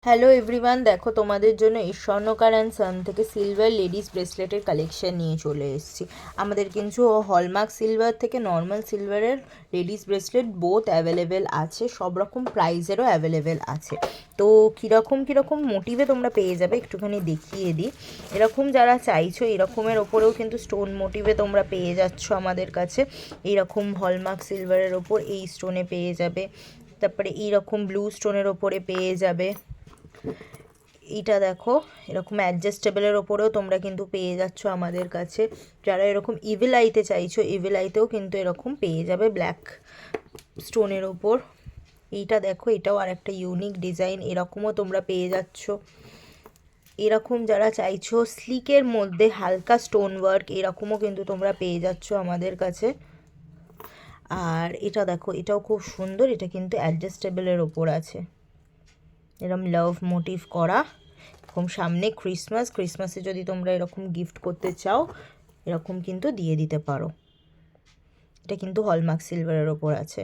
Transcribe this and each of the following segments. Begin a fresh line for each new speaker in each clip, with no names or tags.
Hello everyone, দেখো তোমাদের জন্য এই স্বর্ণকার অ্যান্ড সান থেকে সিলভার লেডিস ব্রেসলেটের কালেকশন নিয়ে চলে এসেছি। আমাদের কিন্তু হলমার্ক সিলভার থেকে নর্মাল সিলভারের লেডিস ব্রেসলেট বোথ অ্যাভেলেবেল আছে, সব রকম প্রাইজেরও অ্যাভেলেবেল আছে। তো কীরকম মোটিভে তোমরা পেয়ে যাবে একটুখানি দেখিয়ে দিই। এরকম যারা চাইছো এরকমের ওপরেও কিন্তু স্টোন মোটিভে তোমরা পেয়ে যাচ্ছ আমাদের কাছে। এইরকম হলমার্ক সিলভারের ওপর এই স্টোনে পেয়ে যাবে, তারপরে এইরকম ব্লু স্টোনের ওপরে পেয়ে যাবে। এটা দেখো, এরকম অ্যাডজাস্টেবলের ওপরেও তোমরা কিন্তু পেয়ে যাচ্ছ আমাদের কাছে। যারা এরকম ইভিল আইতে চাইছো ইভিল আইতেও কিন্তু এরকম পেয়ে যাবে ব্ল্যাক স্টোনের ওপর। এইটা দেখো, এটাও আর একটা ইউনিক ডিজাইন, এরকমও তোমরা পেয়ে যাচ্ছ। এরকম যারা চাইছো স্লিকের মধ্যে হালকা স্টোন ওয়ার্ক, এরকমও কিন্তু তোমরা পেয়ে যাচ্ছ আমাদের কাছে। আর এটা দেখো, এটাও খুব সুন্দর, এটা কিন্তু অ্যাডজাস্টেবলের ওপর আছে, এরকম লাভ মোটিভ করা। এরকম সামনে ক্রিসমাসে যদি তোমরা এরকম গিফট করতে চাও এরকম কিন্তু দিয়ে দিতে পারো। এটা কিন্তু হলমার্ক সিলভারের ওপর আছে।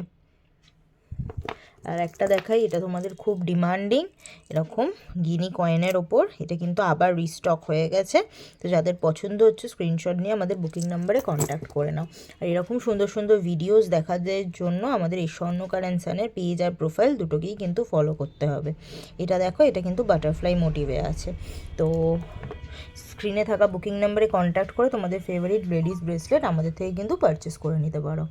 আর একটা দেখাই, এটা তোমাদের খুব ডিমান্ডিং, এরকম গিনি কয়েনের ওপর। এটা কিন্তু আবার রিস্টক হয়ে গেছে, তো যাদের পছন্দ হচ্ছে স্ক্রিনশট নিয়ে আমাদের বুকিং নাম্বারে কন্ট্যাক্ট করে নাও। আর এরকম সুন্দর সুন্দর ভিডিওস দেখার জন্য আমাদের এই স্বর্ণকার অ্যান্ড সানের পেজ আর প্রোফাইল দুটোকেই কিন্তু ফলো করতে হবে। এটা দেখো, এটা কিন্তু বাটারফ্লাই মোটিভে আছে। তো স্ক্রিনে থাকা বুকিং নাম্বারে কন্ট্যাক্ট করে তোমাদের ফেভারিট লেডিস ব্রেসলেট আমাদের থেকে কিন্তু পারচেস করে নিতে পারো।